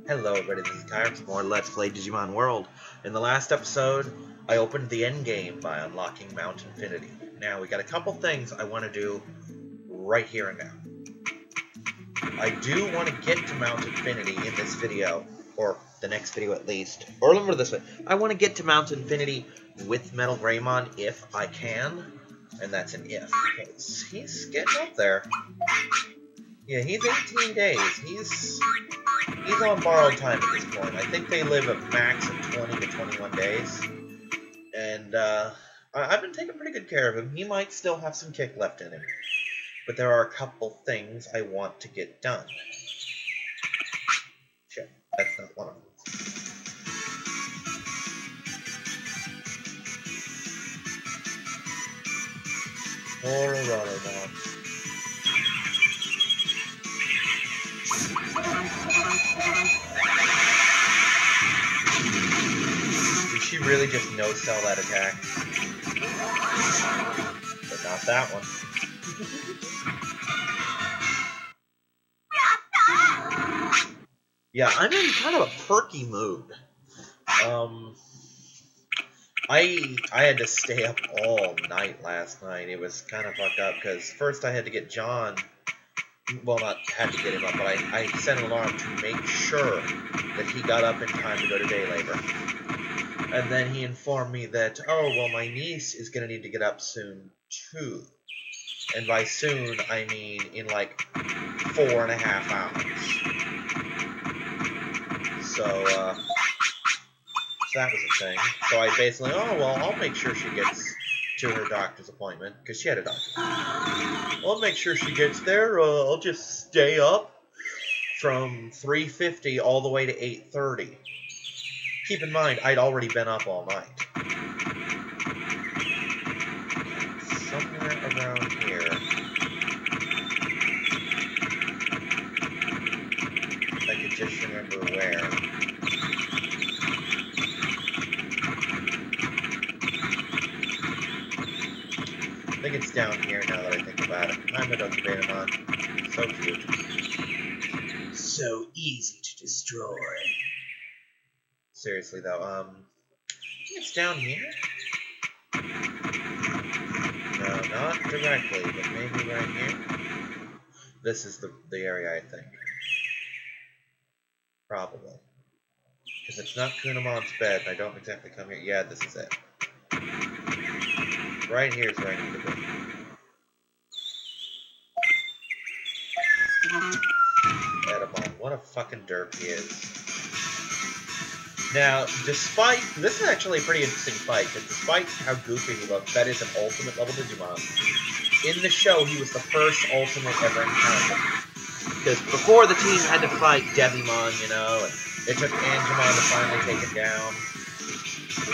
Hello everybody, this is Kyra with more Let's Play Digimon World. In the last episode, I opened the endgame by unlocking Mount Infinity. Now, we got a couple things I want to do right here and now. I do want to get to Mount Infinity in this video, or the next video at least. Or remember this way, I want to get to Mount Infinity with Metal Greymon if I can. And that's an if, because he's getting up there. Yeah, he's 18 days. He's on borrowed time at this point. I think they live a max of 20 to 21 days. And I've been taking pretty good care of him. He might still have some kick left in him. But there are a couple things I want to get done. Shit, that's not one of them. Did she really just no-sell that attack? But not that one. Yeah, I'm in kind of a perky mood. I had to stay up all night last night. It was kind of fucked up because first I had to get John. Well, not had to get him up, but I set an alarm to make sure that he got up in time to go to day labor. And then he informed me that, oh, well, my niece is going to need to get up soon, too. And by soon, I mean in like 4.5 hours. So that was a thing. So I basically, oh, well, I'll make sure she gets to her doctor's appointment, because she had a doctor. I'll make sure she gets there. I'll just stay up from 3:50 all the way to 8:30. Keep in mind, I'd already been up all night. Somewhere around here. If I could just remember where. I think it's down here now that I think about it. I'm a Digimon. So cute. So easy to destroy. Seriously though, I think it's down here? No, not directly, but maybe right here. This is the area, I think. Probably. Because it's not Kunamon's bed, and I don't exactly come here. Yeah, this is it. Right here is where I need to be. Edamon, what a fucking derp he is. Now, despite... This is actually a pretty interesting fight, because despite how goofy he looks, that is an ultimate level Digimon. In the show, he was the first ultimate ever encountered. Because before the team had to fight Devimon, you know, and it took Angemon to finally take him down.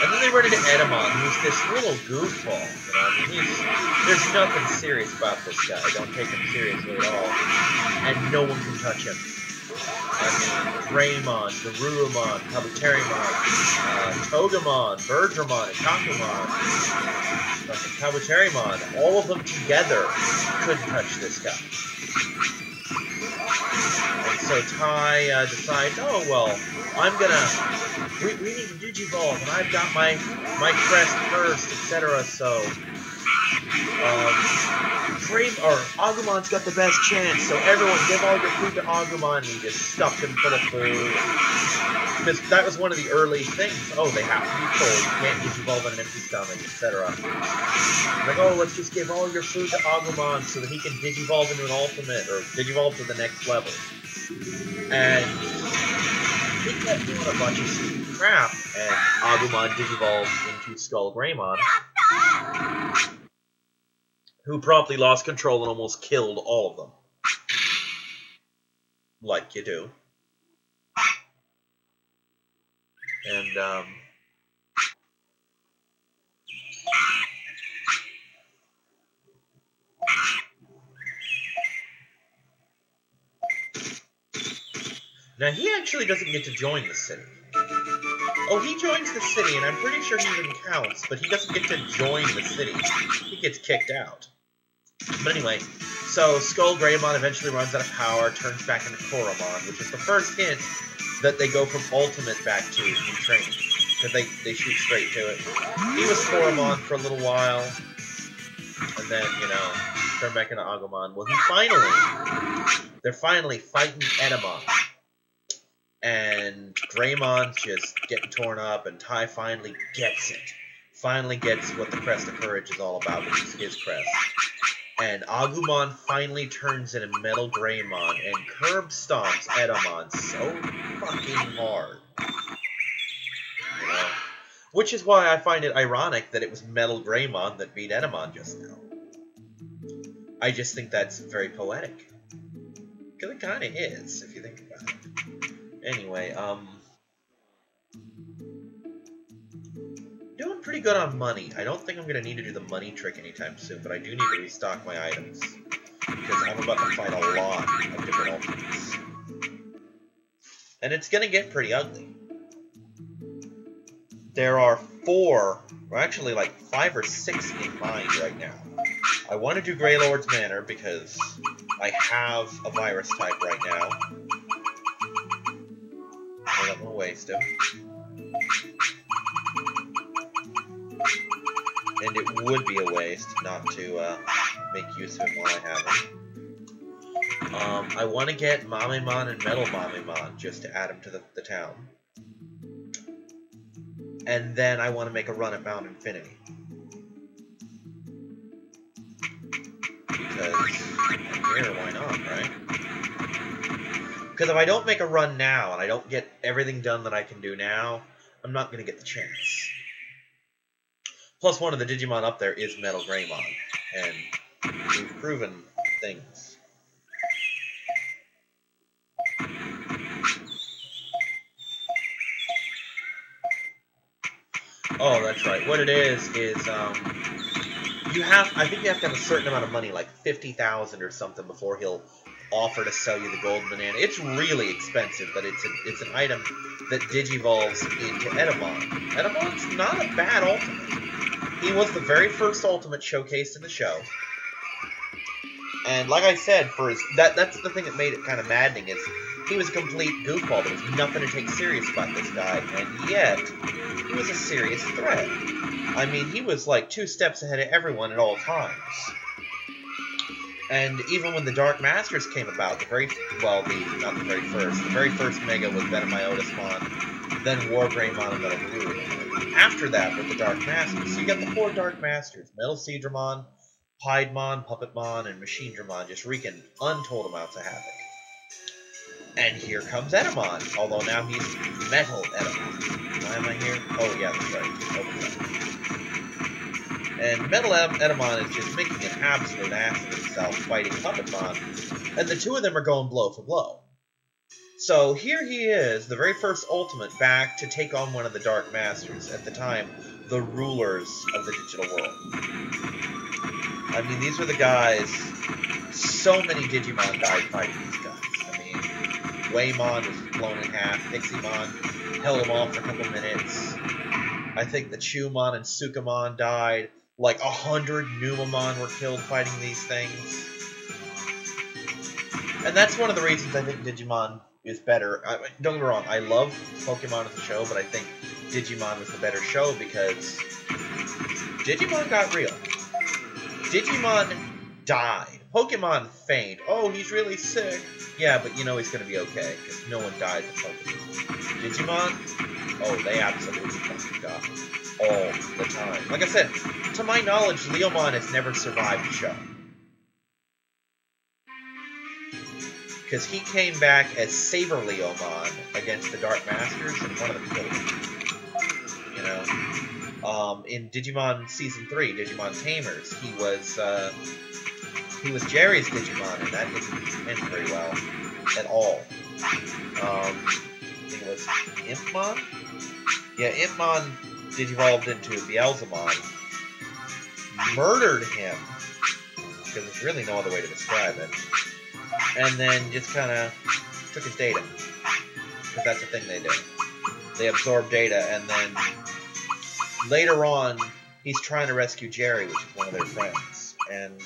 And then they run into Edamon, who's this little goofball, you know, I mean, there's nothing serious about this guy. Don't take him seriously at all. And no one can touch him. I mean, Greymon, Garurumon, Kabuterimon, Togemon, Bergermon, and Kakumon, Kabuterimon, all of them together couldn't touch this guy. And so Tai decides, oh, well, I'm gonna, we need to Digivolve, and I've got my crest first, etc., so, Agumon's got the best chance, so everyone give all your food to Agumon, and he just stuffed him full of food. Because that was one of the early things. Oh, they have to be cold, you can't Digivolve on an empty stomach, etc. Like, oh, let's just give all your food to Agumon so that he can Digivolve into an ultimate, or Digivolve to the next level. And he kept doing a bunch of stupid crap, and Agumon Digivolved into Skull Greymon, who promptly lost control and almost killed all of them. Like you do. And, now he actually doesn't get to join the city. Oh, he joins the city, and I'm pretty sure he even counts, but he doesn't get to join the city. He gets kicked out. But anyway, So Skull Greymon eventually runs out of power, turns back into Koromon, which is the first hint that they go from Ultimate back to in training. Because they shoot straight to it. He was Koromon for a little while, and then, you know, turned back into Agumon. Well, they're finally fighting Edamon. And Greymon's just getting torn up, and Tai finally gets it. Finally gets what the Crest of Courage is all about, which is his crest. And Agumon finally turns into Metal Greymon and curb stomps Edamon so fucking hard. You know? Which is why I find it ironic that it was Metal Greymon that beat Edamon just now. I just think that's very poetic. Because it kind of is, if you think about it. Anyway, doing pretty good on money. I don't think I'm going to need to do the money trick anytime soon, but I do need to restock my items. Because I'm about to fight a lot of different ultimates. And it's going to get pretty ugly. There are 4, or actually like 5 or 6 in mind right now. I want to do Greylord's Manor because I have a virus type right now. I'm not going to waste him. And it would be a waste not to make use of him while I have him. I want to get Mamemon and Metal Mamemon just to add him to the town. And then I want to make a run at Mount Infinity. Because I'm here, why not, right? Because if I don't make a run now, and I don't get everything done that I can do now, I'm not going to get the chance. Plus, one of the Digimon up there is Metal Greymon, and we've proven things. Oh, that's right. What it is I think you have to have a certain amount of money, like 50,000 or something, before he'll offer to sell you the golden banana. It's really expensive, but it's an item that digivolves into Edamon. Edamon's not a bad ultimate. He was the very first ultimate showcased in the show. And like I said, that's the thing that made it kind of maddening, is he was a complete goofball. There was nothing to take serious about this guy, and yet he was a serious threat. I mean, he was like 2 steps ahead of everyone at all times. And even when the Dark Masters came about, the very first Mega was Venomiotismon, then War Greymon, and Metal Blue. After that, with the Dark Masters, so you got the 4 Dark Masters: Metal Seedramon, Piedmon, Puppetmon, and Machinedramon, just wreaking untold amounts of havoc. And here comes Edamon, although now he's Metal Edamon. Why am I here? Oh yeah, that's right. And Metal Edamon is just making an absolute ass of himself fighting Puppetmon, and the 2 of them are going blow for blow. So here he is, the very first ultimate, back to take on one of the Dark Masters, at the time, the rulers of the digital world. I mean, these were the guys, so many Digimon died fighting these guys. I mean, Waymon was blown in half, Piximon held him off for a couple minutes. I think the Chumon and Sukamon died. Like 100 Numamon were killed fighting these things. And that's one of the reasons I think Digimon is better. Don't get me wrong, I love Pokemon as a show, but I think Digimon was the better show because Digimon got real. Digimon died. Pokemon feigned. Oh, he's really sick. Yeah, but you know he's going to be okay, because no one dies in Pokemon. Digimon? Oh, they absolutely fucking die. All the time. Like I said, to my knowledge, Leomon has never survived the show. Because he came back as Saber Leomon against the Dark Masters, and one of them killed him. You know? In Digimon Season 3, Digimon Tamers, he was Jerry's Digimon, and that didn't end very well at all. I think it was Impmon? Yeah, Impmon digivolved into Beelzemon, murdered him, because there's really no other way to describe it, and then just kind of took his data, because that's the thing they do. They absorb data, and then later on, he's trying to rescue Jerry, which is one of their friends, and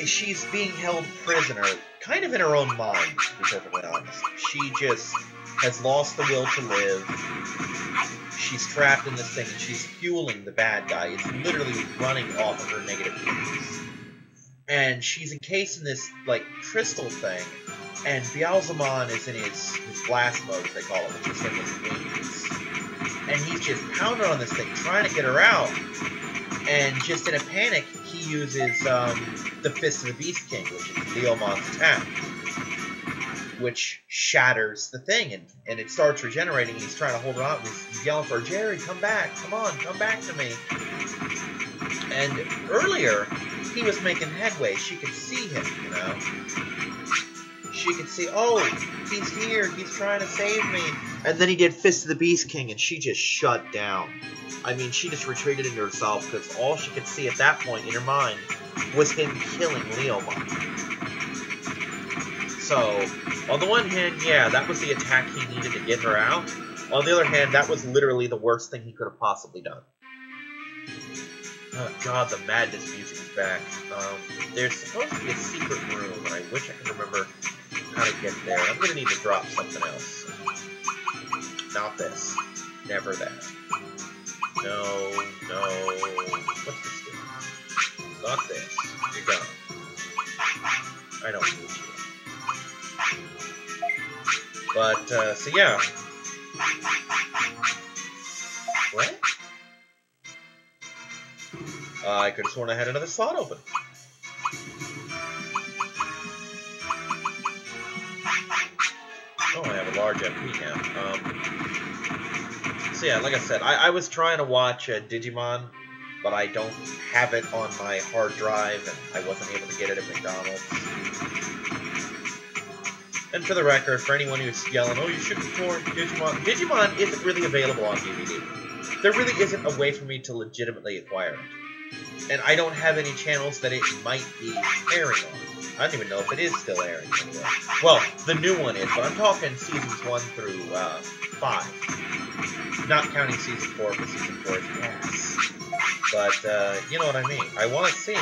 She's being held prisoner, kind of in her own mind, to be perfectly honest. She just has lost the will to live. She's trapped in this thing, and she's fueling the bad guy. It's literally running off of her negative feelings. And she's encased in this, like, crystal thing, and Beelzemon is in his blast mode, as they call it, which is him with wings. And he's just pounding on this thing, trying to get her out. And just in a panic, he uses the Fist of the Beast King, which is Leomon's attack, which shatters the thing, and it starts regenerating. He's trying to hold it on. He's yelling for her, Jerry, come back, come on, come back to me. And earlier, he was making headway. She could see him, you know. She could see, oh, he's here, he's trying to save me. And then he did Fist of the Beast King, and she just shut down. I mean, she just retreated into herself, because all she could see at that point in her mind was him killing Leomon. So, on the one hand, yeah, that was the attack he needed to get her out. On the other hand, that was literally the worst thing he could have possibly done. Oh god, the Madness music is back. There's supposed to be a secret room, and I wish I could remember how to get there. I'm gonna need to drop something else. Not this. Never that. No, no. What's this do? Not this. You're gone. I don't need you. But, so yeah. What? I could have sworn I had another slot open. Oh, I have a large MP now. So yeah, like I said, I was trying to watch Digimon, but I don't have it on my hard drive, and I wasn't able to get it at McDonald's. And for the record, for anyone who's yelling, oh, you shouldn't torrent Digimon, Digimon isn't really available on DVD. There really isn't a way for me to legitimately acquire it. And I don't have any channels that it might be airing on. I don't even know if it is still airing anyway. Well, the new one is, but I'm talking seasons 1 through 5. Not counting season 4, because season 4 is ass. But, you know what I mean. I want to see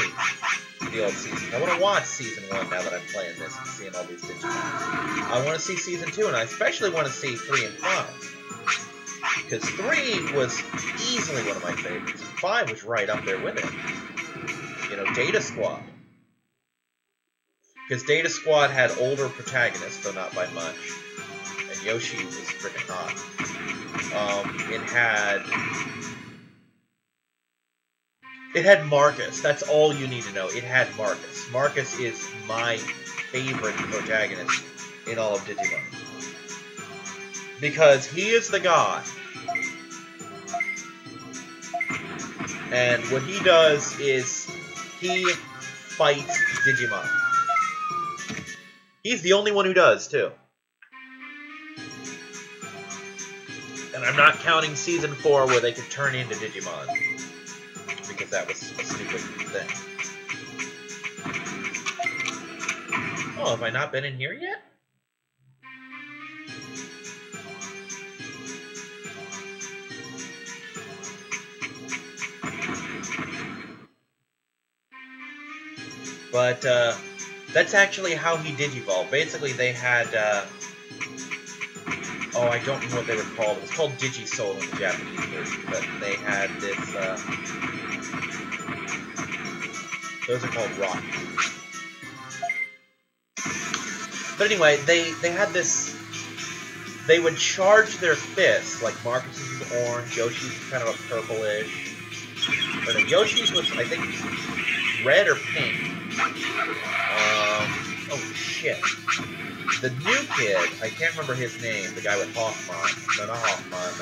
the old season. I want to watch season 1 now that I'm playing this and seeing all these Digimon. I want to see season 2, and I especially want to see 3 and 5. Because 3 was easily one of my favorites. 5 was right up there with it. You know, Data Squad. Because Data Squad had older protagonists, though not by much. And Yoshi was freaking hot. It had Marcus. That's all you need to know. It had Marcus. Marcus is my favorite protagonist in all of Digimon. Because he is the guy. And what he does is he fights Digimon. He's the only one who does, too. And I'm not counting Season 4 where they could turn into Digimon. Because that was a stupid thing. Oh, have I not been in here yet? But, that's actually how he Digivolved. Basically, they had, oh, I don't know what they were called. It was called Digisoul in the Japanese version, but they had this, those are called rock. But anyway, they had this, they would charge their fists, like Marcus's was orange, Yoshi's was kind of a purplish, or no, Yoshi's was, I think, red or pink. Oh shit. The new kid, I can't remember his name, the guy with Hoffman. No, not Hoffman,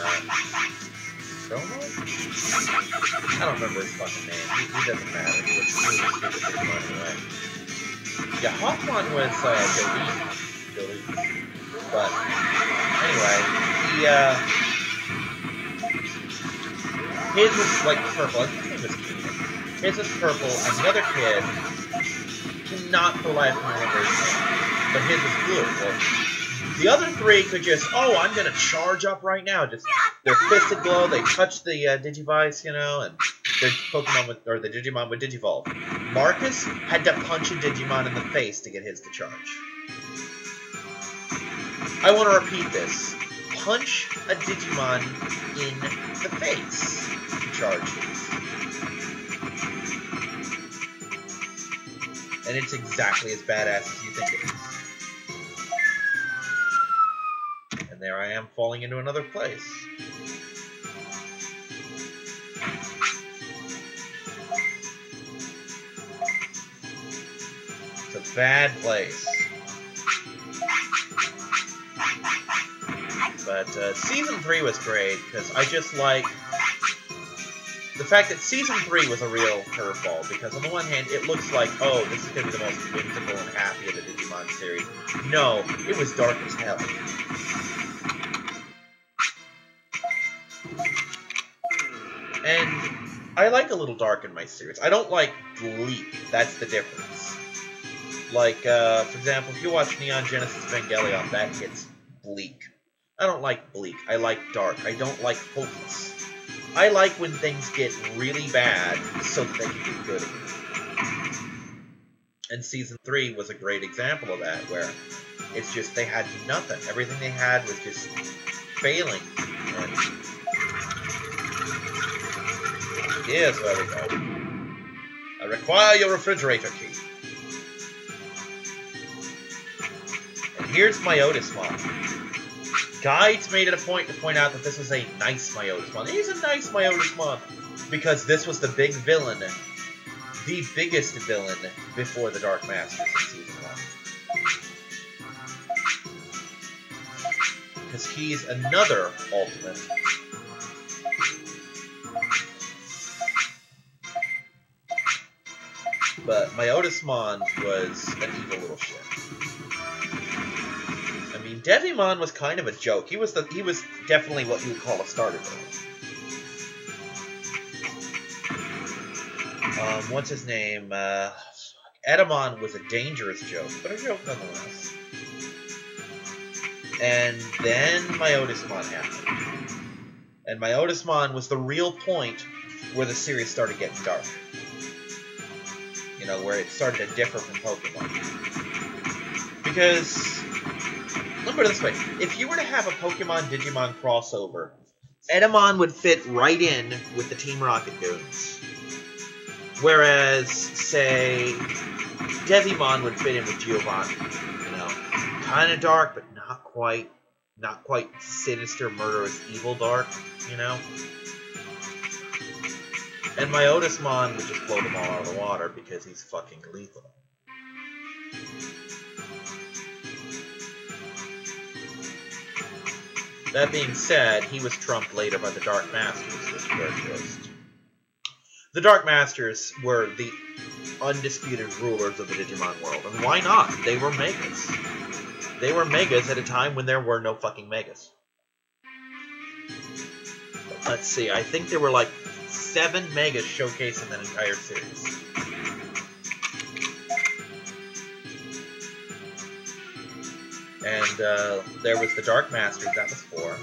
Chromo? I don't remember his fucking name. He doesn't matter. He was really stupid anyway. Yeah, Hoffman was, Delete. But, anyway, his was, like, purple. I think his name was Keenan. His was purple, and the other kid, cannot for life remember his name, but his was blue. Well, the other three could just, oh, I'm gonna charge up right now. Just their fisted glow, they touch the Digivice, you know, and the Pokemon with, or the Digimon would Digivolve. Marcus had to punch a Digimon in the face to get his to charge. I want to repeat this. Punch a Digimon in the face to charge his. And it's exactly as badass as you think it is. And there I am falling into another place. It's a bad place. But Season 3 was great, because I just like the fact that Season 3 was a real curveball, because on the one hand, it looks like, oh, this is going to be the most whimsical and happy of the Digimon series. No, it was dark as hell. And I like a little dark in my series. I don't like bleak. That's the difference. Like, for example, if you watch Neon Genesis Evangelion, that gets bleak. I don't like bleak. I like dark. I don't like hopeless. I like when things get really bad so that they can get good again. And Season 3 was a great example of that, where it's just they had nothing. Everything they had was just failing. And here's where we go. I require your refrigerator key. And here's my Otismon. Guides made it a point to point out that this was a nice Myotismon. He's a nice Myotismon because this was the big villain, the biggest villain before the Dark Masters in Season 1. Because he's another ultimate. But Myotismon was an evil little shit. I mean, Devimon was kind of a joke. He was definitely what you would call a starter villain. What's his name? Edamon was a dangerous joke, but a joke nonetheless. And then Myotismon happened. And Myotismon was the real point where the series started getting dark. You know, where it started to differ from Pokemon. Because Look at it this way. If you were to have a Pokemon-Digimon crossover, Edamon would fit right in with the Team Rocket goons. Whereas, say, Devimon would fit in with Giovanni. You know, kind of dark, but not quite sinister, murderous, evil dark, you know? And Myotismon would just blow them all out of the water because he's fucking lethal. That being said, he was trumped later by the Dark Masters, which were a twist. The Dark Masters were the undisputed rulers of the Digimon world, and why not? They were Megas. They were Megas at a time when there were no fucking Megas. Let's see, I think there were like 7 Megas showcased in that entire series. And there was the Dark Masters, that was 4.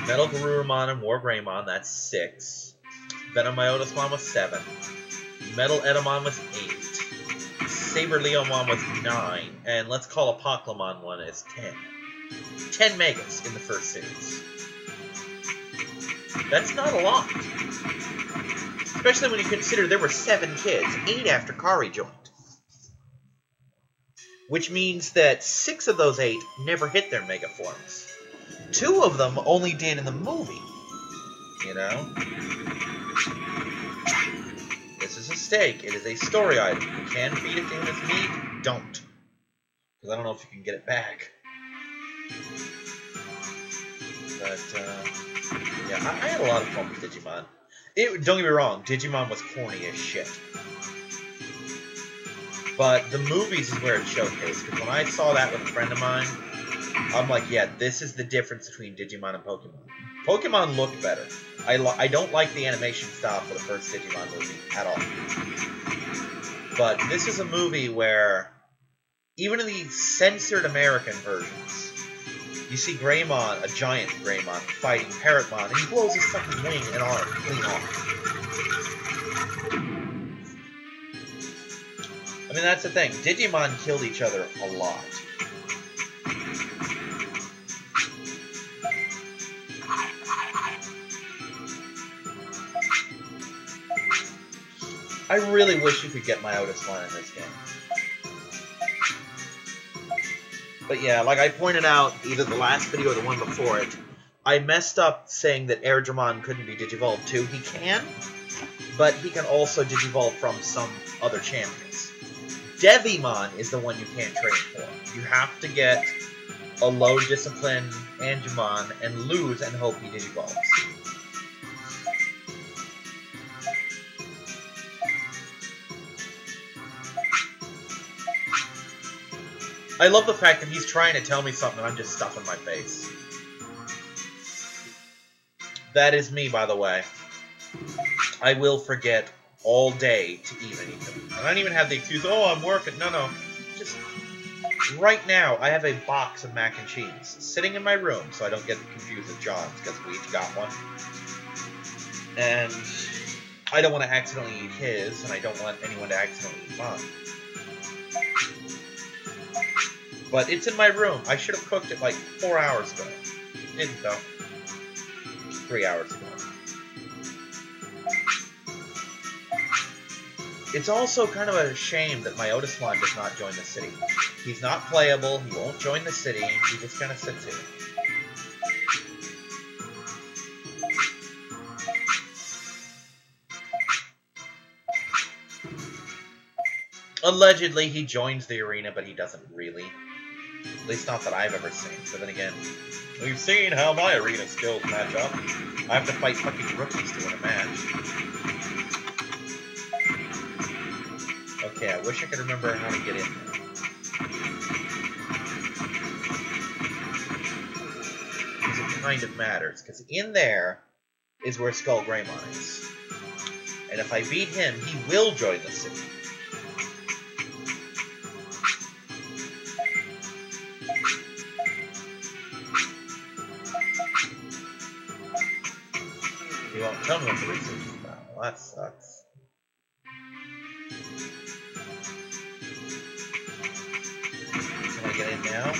Metal Garurumon and War Greymon, that's 6. Venom Myotismon was 7. Metal Edamon was 8. Saber Leomon was 9. And let's call Apoclymon one as 10. 10 Megas in the first series. That's not a lot. Especially when you consider there were 7 kids, 8 after Kari joined. Which means that 6 of those 8 never hit their Mega forms. 2 of them only did in the movie. You know? This is a steak. It is a story item. You can feed it to him as meat. Don't. Because I don't know if you can get it back. But, yeah, I had a lot of fun with Digimon. Don't get me wrong, Digimon was corny as shit. But the movies is where it's showcased. Because when I saw that with a friend of mine, I'm like, yeah, this is the difference between Digimon and Pokemon. Pokemon looked better. I don't like the animation style for the first Digimon movie at all. But this is a movie where, even in the censored American versions, You see Greymon, a giant Greymon, fighting Parrotmon, and he blows his fucking wing and arm clean off. I mean, that's the thing. Digimon killed each other a lot. I really wish you could get my Otismon in this game. But yeah, like I pointed out, either the last video or the one before it, I messed up saying that Airdramon couldn't be Digivolved too. He can, but he can also Digivolve from some other champions. Devimon is the one you can't train for. You have to get a low discipline Angemon and lose and hope he Digivolves. I love the fact that he's trying to tell me something and I'm just stuffing my face. That is me, by the way. I will forget all day to eat anything. I don't even have the excuse, oh, I'm working. No, no. Just right now, I have a box of mac and cheese sitting in my room so I don't get confused with John's because we each got one. And I don't want to accidentally eat his, and I don't want anyone to accidentally eat mine. But it's in my room. I should have cooked it like 4 hours ago. Didn't though. 3 hours ago. It's also kind of a shame that my Otismon does not join the city. He's not playable, he won't join the city, he just kind of sits here. Allegedly, he joins the arena, but he doesn't really. At least not that I've ever seen. But then again, we've seen how my arena skills match up. I have to fight fucking rookies to win a match. Okay, I wish I could remember how to get in there. Because it kind of matters. Because in there is where Skull Greymon is. And if I beat him, he will join the city. He won't tell me what the research is about. Well, that sucks. Can I get in now?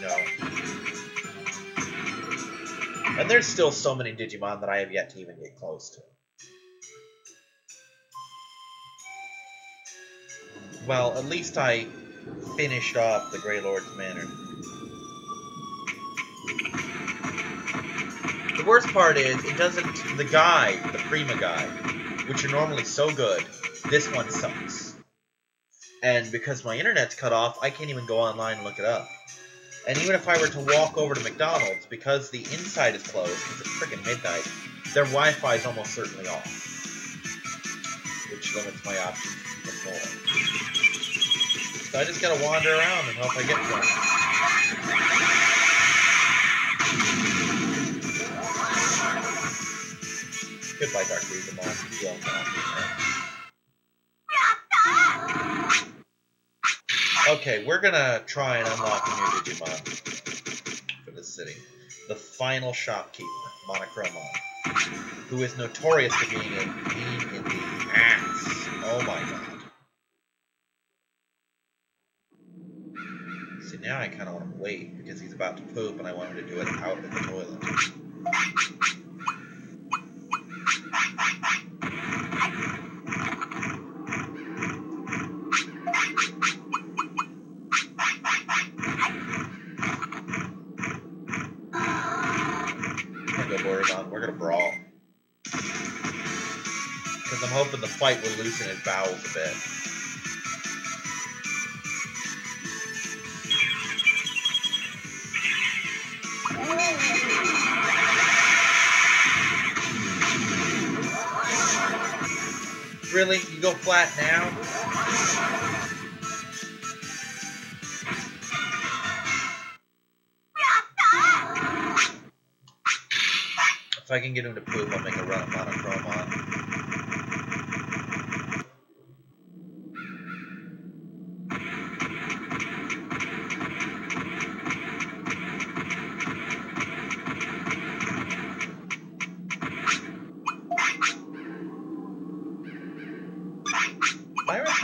No. And there's still so many Digimon that I have yet to even get close to. Well, at least I finished off the Grey Lord's Manor. The worst part is, it doesn't, the guide, the Prima guide, which are normally so good, this one sucks. And because my internet's cut off, I can't even go online and look it up. And even if I were to walk over to McDonald's, because the inside is closed, because it's freaking midnight, their Wi-Fi is almost certainly off. Which limits my options even more. So I just gotta wander around and hope I get one. Goodbye, Dark Digimon. You all know. Okay, we're gonna try and unlock a new Digimon for this city. The final shopkeeper, Monochromon, who is notorious for being a pain in the ass. Oh my god. See, now I kind of want to wait because he's about to poop and I want him to do it out in the toilet. We're gonna brawl. Because I'm hoping the fight will loosen his bowels a bit. Really? You go flat now? If I can get him to poop, I'll make a run at Monochromon.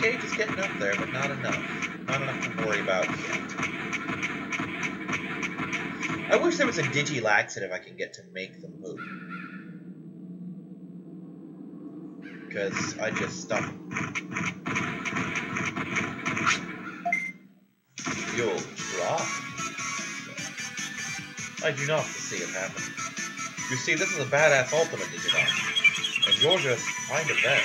Gauge is getting up there, but not enough. Not enough to worry about yet. I wish there was a Digi-laxative I can get to make them move. Because I just stuck them. You'll drop. I do not see it happen. You see, this is a badass ultimate Digimon. And you're just kind of there.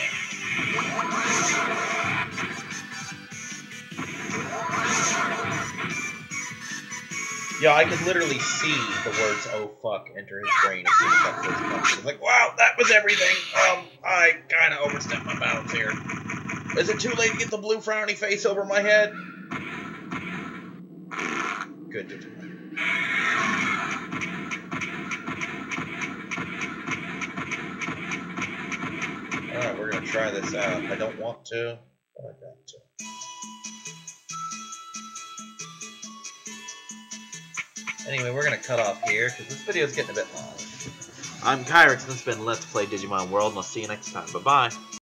Yeah, I could literally see the words "oh fuck" enter his brain as soon as that first punch. It's like, wow, that was everything. I kind of overstepped my bounds here. Is it too late to get the blue frowny face over my head? Good Digimon. Alright, we're gonna try this out. I don't want to, but I got to. Anyway, we're gonna cut off here, because this video is getting a bit long. I'm Kyrix, and this has been Let's Play Digimon World, and I'll see you next time. Bye-bye.